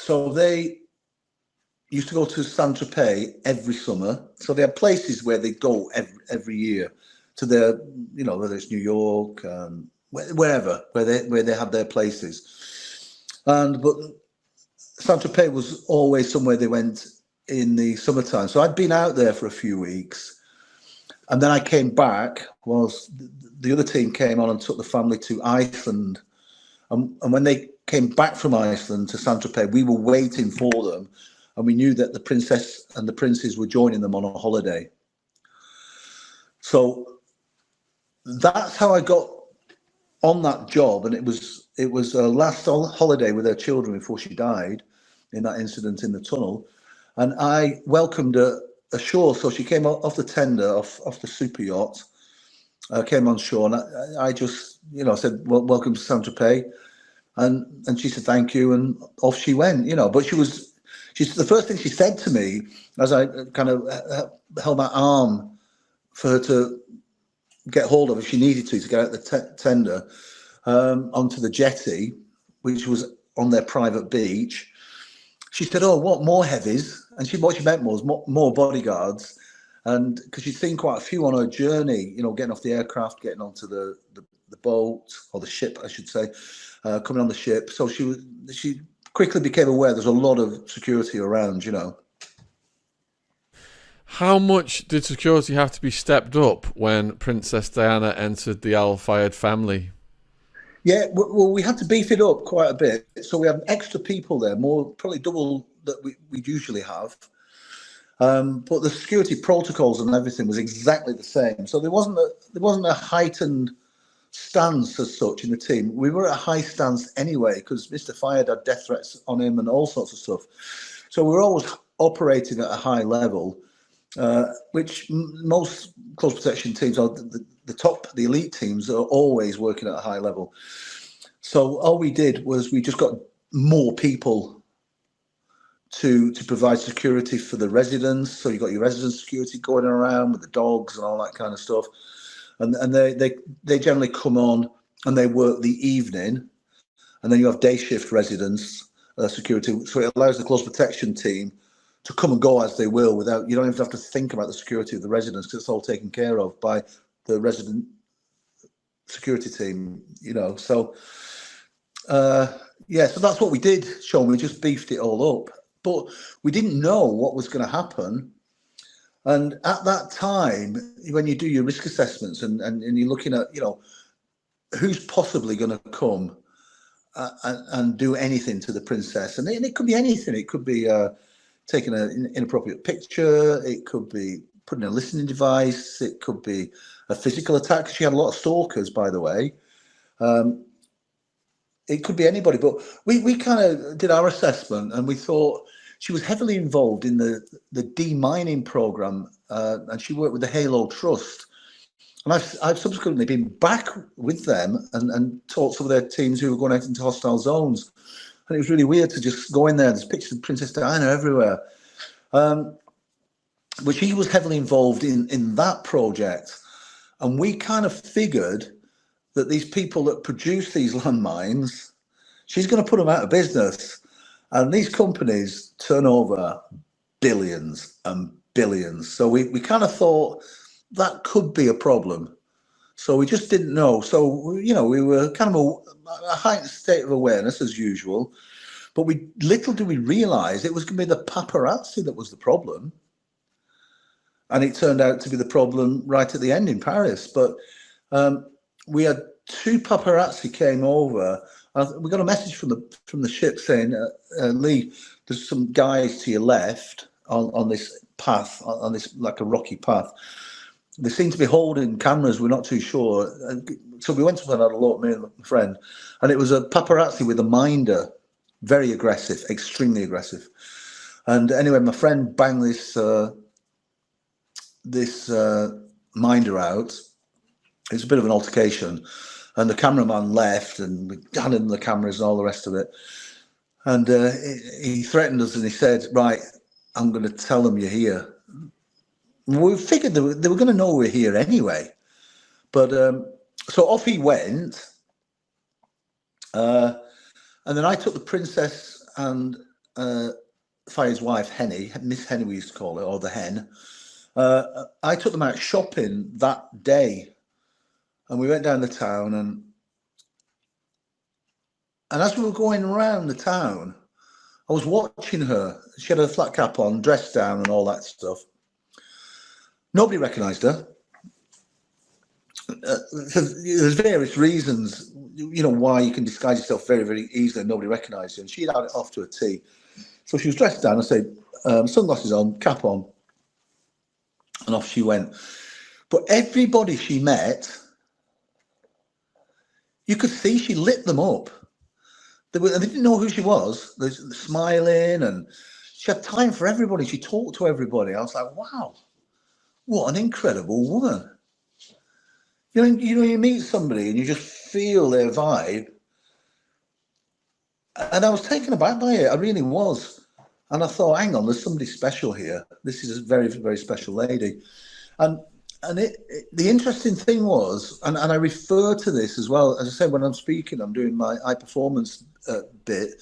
So they used to go to Saint-Tropez every summer. So they had places where they go every year to their, whether it's New York, wherever, where they have their places. But Saint-Tropez was always somewhere they went in the summertime. So I'd been out there for a few weeks. And then I came back whilst the other team came on and took the family to Iceland. And when they came back from Iceland to Saint-Tropez, we were waiting for them. And we knew that the princess and the princes were joining them on a holiday. So that's how I got on that job. And it was a last holiday with her children before she died in that incident in the tunnel. And I welcomed her ashore. So she came off the tender, off the super yacht, came on shore. And I just, said, well, welcome to Saint-Tropez. And she said, thank you. And off she went, but she's the first thing she said to me as I kind of held my arm for her to get hold of if she needed to get out the tender onto the jetty, which was on their private beach. She said, oh, what, more heavies? And what she meant was more bodyguards. And because she'd seen quite a few on her journey, getting off the aircraft, getting onto the boat, or the ship, I should say, coming on the ship. So she quickly became aware there's a lot of security around, How much did security have to be stepped up when Princess Diana entered the Al-Fayed family? Yeah, well, we had to beef it up quite a bit. So we had extra people there, probably double that we'd usually have. But the security protocols and everything was exactly the same. So there wasn't a heightened stance as such in the team. We were at a high stance anyway because Mr. Fayed had death threats on him and all sorts of stuff. So we were always operating at a high level, which most close protection teams are the elite teams are always working at a high level. So all we did was we just got more people to provide security for the residents. So you got your resident security going around with the dogs and all that kind of stuff. And they generally come on and they work the evening, and then you have day shift residents security. So it allows the close protection team to come and go as they will you don't even have to think about the security of the residents because it's all taken care of by the resident security team, So, so that's what we did, Sean. We just beefed it all up, but we didn't know what was going to happen. And at that time, when you do your risk assessments and you're looking at, who's possibly going to come and do anything to the princess, and it could be anything. It could be taking an inappropriate picture. It could be putting a listening device. It could be a physical attack. She had a lot of stalkers, by the way. It could be anybody, but we kind of did our assessment and we thought she was heavily involved in the demining program, and she worked with the Halo Trust. And I've subsequently been back with them and taught some of their teams who were going out into hostile zones. And it was really weird to just go in there. There's pictures of Princess Diana everywhere. But she was heavily involved in that project. And we kind of figured that these people that produce these landmines, she's going to put them out of business. And these companies turn over billions and billions. So we kind of thought that could be a problem. So we just didn't know. So, we were kind of a heightened state of awareness as usual. But little did we realize it was going to be the paparazzi that was the problem. And it turned out to be the problem right at the end in Paris. But we had two paparazzi came over. We got a message from the ship saying, Lee, there's some guys to your left on this path, on this like a rocky path. They seem to be holding cameras. We're not too sure. So we went to another lot, me and my friend, and it was a paparazzi with a minder, very aggressive, extremely aggressive. And anyway, my friend banged this minder out. It was a bit of an altercation. And the cameraman left, and we had him the cameras and all the rest of it. And he threatened us, and he said, "Right, I'm going to tell them you're here." We figured they were going to know we're here anyway. But so off he went. And then I took the princess and Fire's wife, Henny, Miss Henny we used to call her, or the Hen, I took them out shopping that day, and we went down the town, and as we were going around the town, I was watching her. She had a flat cap on, dressed down, and all that stuff. Nobody recognised her. There's various reasons, why you can disguise yourself very, very easily and nobody recognised you. And she had it off to a T. So she was dressed down, I said, sunglasses on, cap on, and off she went. But everybody she met, you could see she lit them up. They didn't know who she was. They're smiling, and she had time for everybody. She talked to everybody. I was like, wow, what an incredible woman. You meet somebody and you just feel their vibe. And I was taken aback by it. I really was. And I thought, hang on, there's somebody special here. This is a very, very special lady. And the interesting thing was, and I refer to this as well, as I said, when I'm speaking, I'm doing my high performance bit,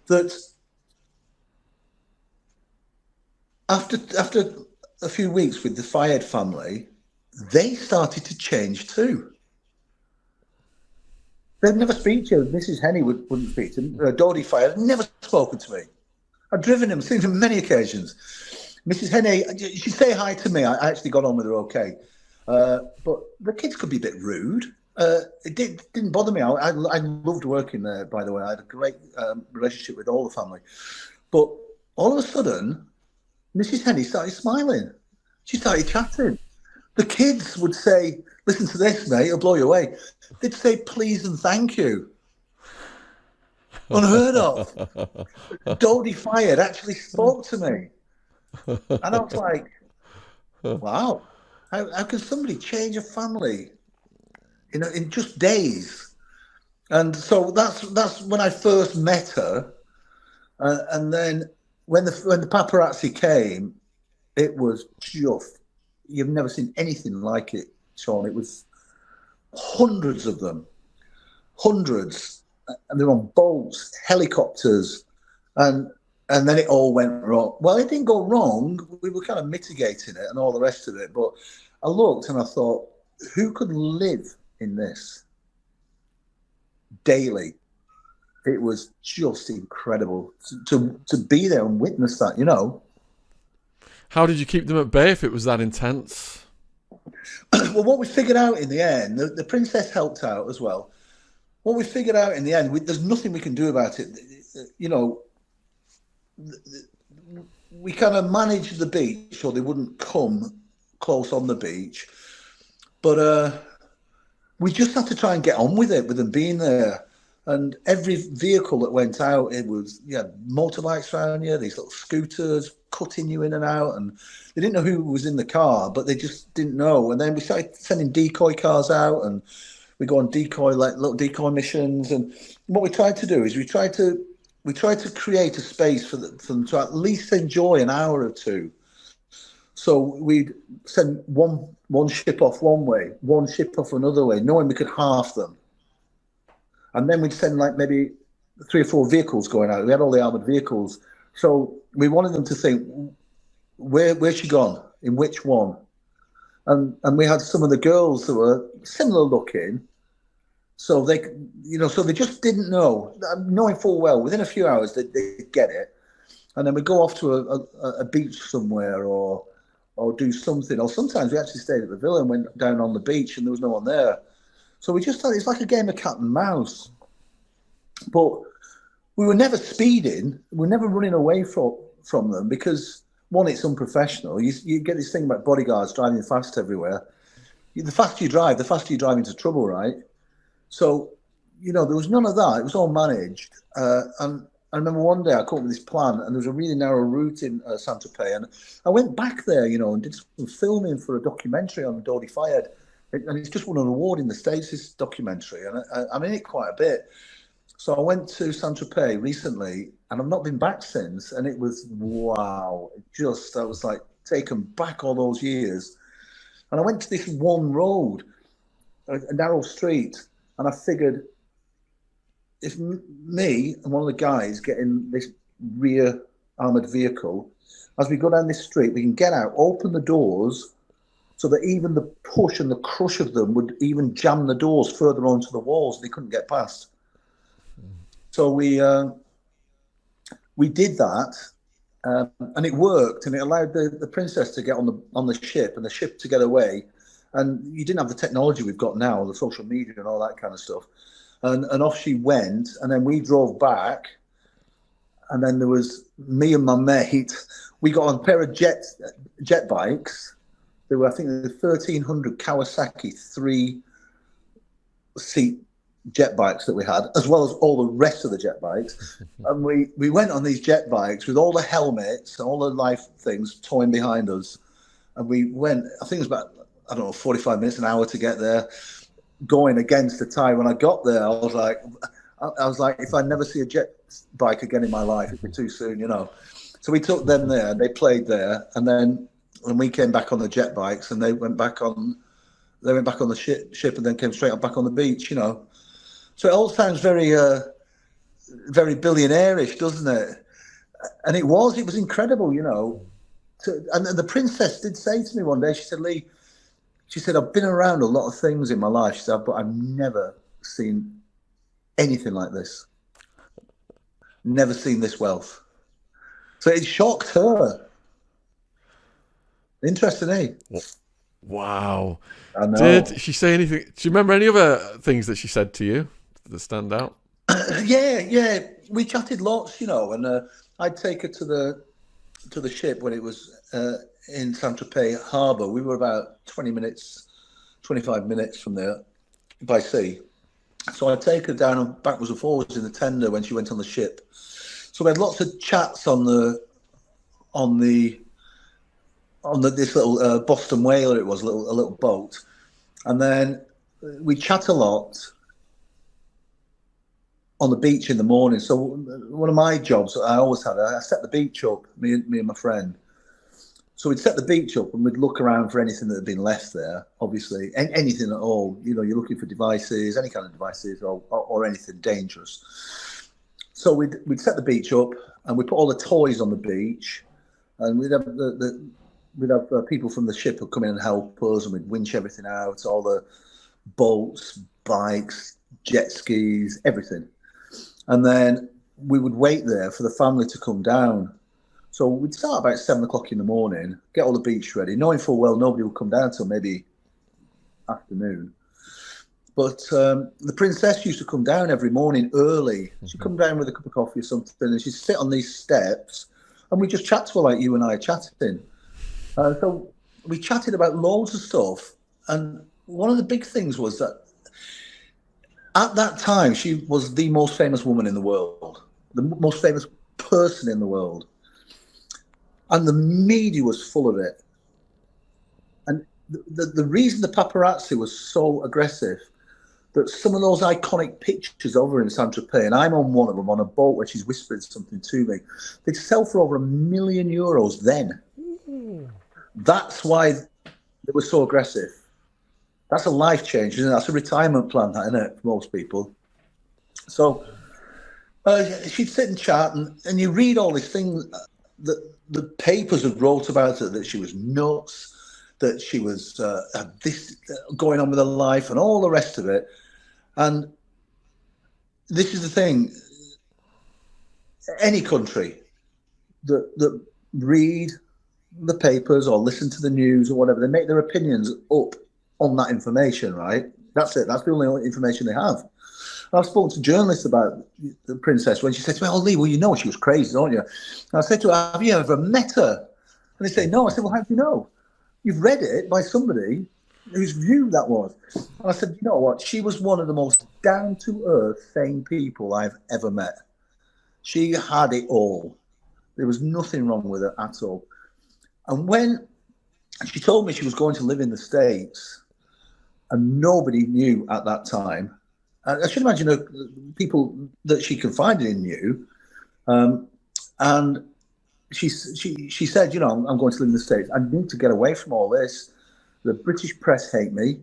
that after a few weeks with the Fayed family, they started to change too. They'd never speak to you. Mrs. Henny wouldn't speak to me. Dodie Fayed had never spoken to me. I'd driven him, seen him on many occasions. Mrs. Henny, she'd say hi to me. I actually got on with her okay. But the kids could be a bit rude. It didn't bother me. I loved working there, by the way. I had a great relationship with all the family. But all of a sudden, Mrs. Henny started smiling. She started chatting. The kids would say, listen to this, mate, it'll blow you away. They'd say please and thank you. Unheard of. Dodie Fayed actually spoke to me. And I was like, wow, how can somebody change a family, in just days? And so that's when I first met her. And then when the paparazzi came, it was just, you've never seen anything like it, Sean. It was hundreds of them, hundreds, and they were on boats, helicopters, and then it all went wrong. Well, it didn't go wrong. We were kind of mitigating it and all the rest of it. But I looked and I thought, who could live in this daily? It was just incredible to be there and witness that, How did you keep them at bay if it was that intense? Well, what we figured out in the end, the princess helped out as well. What we figured out in the end, there's nothing we can do about it. We kind of managed the beach so they wouldn't come close on the beach. But we just had to try and get on with it, with them being there. And every vehicle that went out, it was, motorbikes around you, these little scooters cutting you in and out. And they didn't know who was in the car, but they just didn't know. And then we started sending decoy cars out, and we go on little decoy missions. And what we tried to do is we tried to create a space for them to at least enjoy an hour or two. So we'd send one ship off one way, one ship off another way, knowing we could half them. And then we'd send maybe 3 or 4 vehicles going out. We had all the armoured vehicles. So we wanted them to think, where's she gone? In which one? And we had some of the girls that were similar looking. So they just didn't know, knowing full well, within a few hours they'd get it. And then we'd go off to a beach somewhere or do something. Or sometimes we actually stayed at the villa and went down on the beach and there was no one there. So we just thought it's like a game of cat and mouse. But we were never speeding. We were never running away from them because, one, it's unprofessional. You get this thing about bodyguards driving fast everywhere. The faster you drive into trouble, right? So, there was none of that. It was all managed. And I remember one day I came up with this plan, and there was a really narrow route in Saint-Tropez. And I went back there, and did some filming for a documentary on Dodie Fayed. And it's just won an award in the States, this documentary. And I'm in it quite a bit. So I went to Saint-Tropez recently, and I've not been back since. And it was, wow. I was like taken back all those years. And I went to this one road, a narrow street, and I figured if me and one of the guys get in rear armoured vehicle. As we go down this street, we can get out, open the doors, so that even the push and the crush of them would even jam the doors further onto the walls. They couldn't get past. So we did that, and it worked, and it allowed the princess to get on the ship and the ship to get away. And you didn't have the technology we've got now, the social media and all that kind of stuff. And off she went, and then we drove back, and then there was me and my mate. We got on a pair of jet bikes. There were, I think, the 1,300 Kawasaki 3-seat jet bikes that we had, as well as all the rest of the jet bikes. And we went on these jet bikes with all the helmets and all the life things towing behind us. And we went, I think it was about, I don't know, 45 minutes, an hour to get there, going against the tide. When I got there, I was like, if I never see a jet bike again in my life, it'd be too soon, you know. So we took them there, they played there, and then when we came back on the jet bikes, and they went back on the ship and then came straight up back on the beach, you know. So it all sounds very, very billionaire-ish, doesn't it? And it was incredible, you know. And the princess did say to me one day, she said, Lee, I've been around a lot of things in my life, she said, but I've never seen anything like this. Never seen this wealth. So it shocked her. Interesting, eh? Wow. I know. Did she say anything? Do you remember any other things that she said to you that stand out? Yeah. We chatted lots, you know, and I'd take her to the ship when it was in Saint-Tropez harbour. We were about 25 minutes from there by sea. So I'd take her down and backwards and forwards in the tender when she went on the ship. So we had lots of chats on this little Boston whaler. It was a little boat, and then we chat a lot on the beach in the morning. So one of my jobs I always had, I set the beach up, me and my friend. So we'd set the beach up and we'd look around for anything that had been left there. Obviously, anything at all. You know, you're looking for devices, any kind of devices, or anything dangerous. So we'd set the beach up and we put all the toys on the beach, and we'd have people from the ship who'd come in and help us, and we'd winch everything out, all the boats, bikes, jet skis, everything. And then we would wait there for the family to come down. So we'd start about 7 o'clock in the morning, get all the beach ready, knowing full well nobody would come down till maybe afternoon. But the princess used to come down every morning early. She'd come down with a cup of coffee or something, and she'd sit on these steps, and we'd just chat to her like you and I are chatting. So we chatted about loads of stuff. And one of the big things was that at that time, she was the most famous woman in the world, the most famous person in the world. And the media was full of it. And the reason the paparazzi was so aggressive, that some of those iconic pictures over in Saint-Tropez, and I'm on one of them on a boat where she's whispering something to me, they'd sell for over €1 million then. That's why they were so aggressive. That's a life change, isn't it? That's a retirement plan, isn't it, for most people? So she'd sit and chat, and you read all these things that the papers had wrote about her, that she was nuts, that she was had this going on with her life and all the rest of it. And this is the thing, any country that read the papers or listen to the news or whatever, they make their opinions up on that information, right? That's it. That's the only information they have. I've spoken to journalists about the princess when she said to me, "Oh, Lee, well, you know she was crazy, don't you?" And I said to her, "Have you ever met her?" And they say, "No." I said, "Well, how do you know? You've read it by somebody whose view that was." And I said, "You know what? She was one of the most down-to-earth, sane people I've ever met. She had it all. There was nothing wrong with her at all." And when she told me she was going to live in the States, and nobody knew at that time, I should imagine people that she confided in knew, and she said, "You know, I'm going to live in the States. I need to get away from all this. The British press hate me.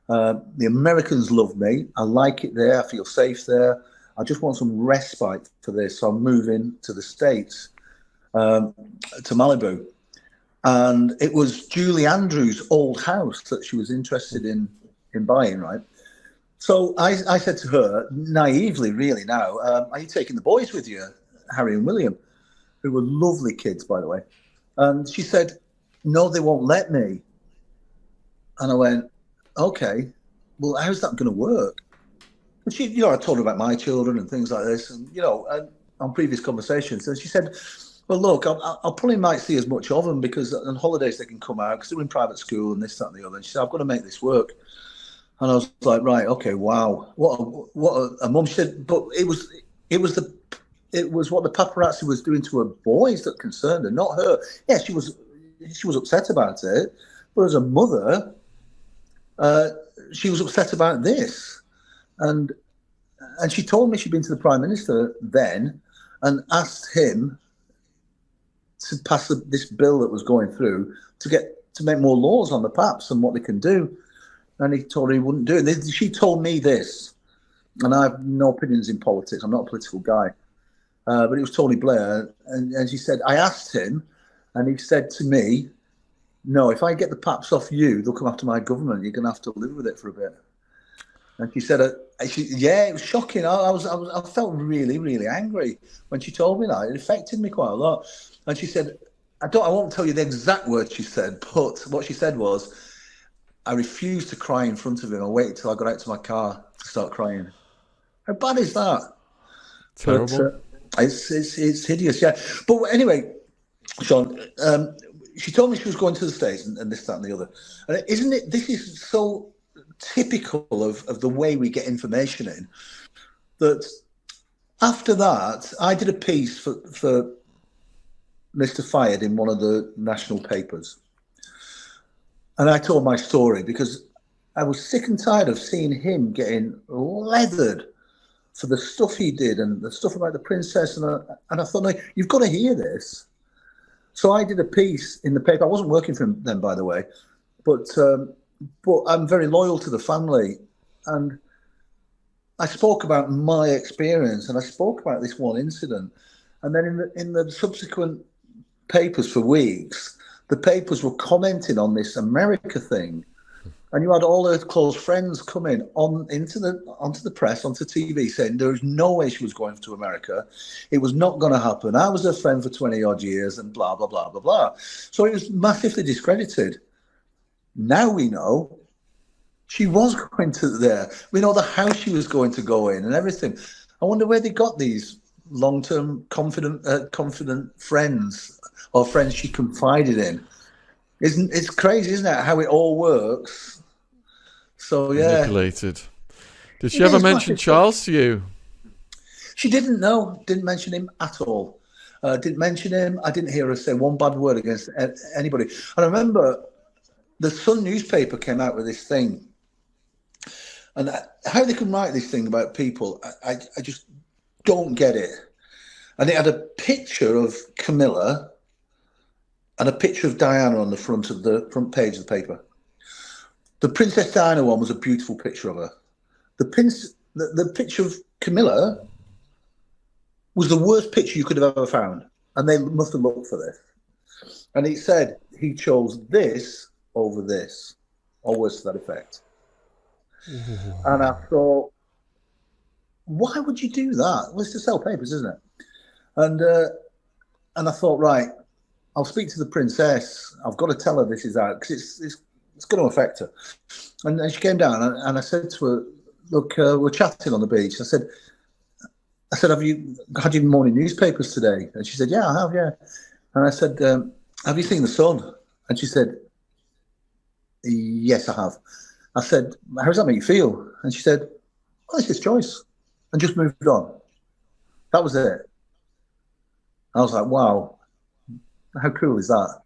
The Americans love me. I like it there. I feel safe there. I just want some respite for this. So I'm moving to the States, to Malibu. And it was Julie Andrews' old house that she was interested in buying, right? So I said to her, naively, really now, are you taking the boys with you, Harry and William, who were lovely kids, by the way? And she said, no, they won't let me. And I went, okay, well, how's that going to work? And she, I told her about my children and things like this, and, and on previous conversations. And she said, well, look, I'll probably might see as much of them because on holidays they can come out because they're in private school and this, that, and the other. And she said, I've got to make this work. And I was like, right, okay, wow, what a mum. She said, but it was what the paparazzi was doing to her boys that concerned her, not her. Yeah, she was upset about it, but as a mother, she was upset about this. And she told me she'd been to the Prime Minister then and asked him to pass this bill that was going through to make more laws on the paps and what they can do. And he told her he wouldn't do it. She told me this, and I have no opinions in politics. I'm not a political guy. But it was Tony Blair. And she said, I asked him, and he said to me, no, if I get the paps off you, they'll come after my government. You're going to have to live with it for a bit. And she said, yeah, it was shocking. I felt really, really angry when she told me that. It affected me quite a lot. And she said, I won't tell you the exact words she said, but what she said was, I refused to cry in front of him. I waited till I got out to my car to start crying. How bad is that? Terrible. But, it's hideous, yeah. But anyway, Sean, she told me she was going to the States and this, that, and the other. And isn't it? This is so typical of the way we get information in. That after that, I did a piece for Mr. Fired in one of the national papers. And I told my story because I was sick and tired of seeing him getting leathered for the stuff he did and the stuff about the princess. And I thought, no, you've got to hear this. So I did a piece in the paper. I wasn't working for him then, by the way, but I'm very loyal to the family. And I spoke about my experience and I spoke about this one incident. And then in the subsequent papers for weeks, the papers were commenting on this America thing, and you had all her close friends coming onto the press, onto TV, saying there was no way she was going to America. It was not going to happen. I was her friend for 20 odd years, and blah blah blah blah blah. So it was massively discredited. Now we know she was going to there. We know the house she was going to go in and everything. I wonder where they got these long-term confident friends or friends she confided in. It's crazy, isn't it, how it all works? So yeah. Manipulated. Did she ever mention Charles to you? She didn't mention him at all. Didn't mention him. I didn't hear her say one bad word against anybody. And I remember the Sun newspaper came out with this thing. And how they can write this thing about people, I just don't get it. And it had a picture of Camilla and a picture of Diana on the front page of the paper. The Princess Diana one was a beautiful picture of her. The picture of Camilla was the worst picture you could have ever found. And they must have looked for this. And it said he chose this over this, or words to that effect. And I thought, why would you do that? Well, it's to sell papers, isn't it? And I thought, right, I'll speak to the princess. I've got to tell her this is out because it's going to affect her. And then she came down and I said to her, look, we're chatting on the beach. I said, have you had your morning newspapers today? And she said, yeah, I have, yeah. And I said, have you seen the Sun? And she said, yes, I have. I said, how does that make you feel? And she said, well, it's his choice. And just moved on. That was it. I was like, wow, how cool is that?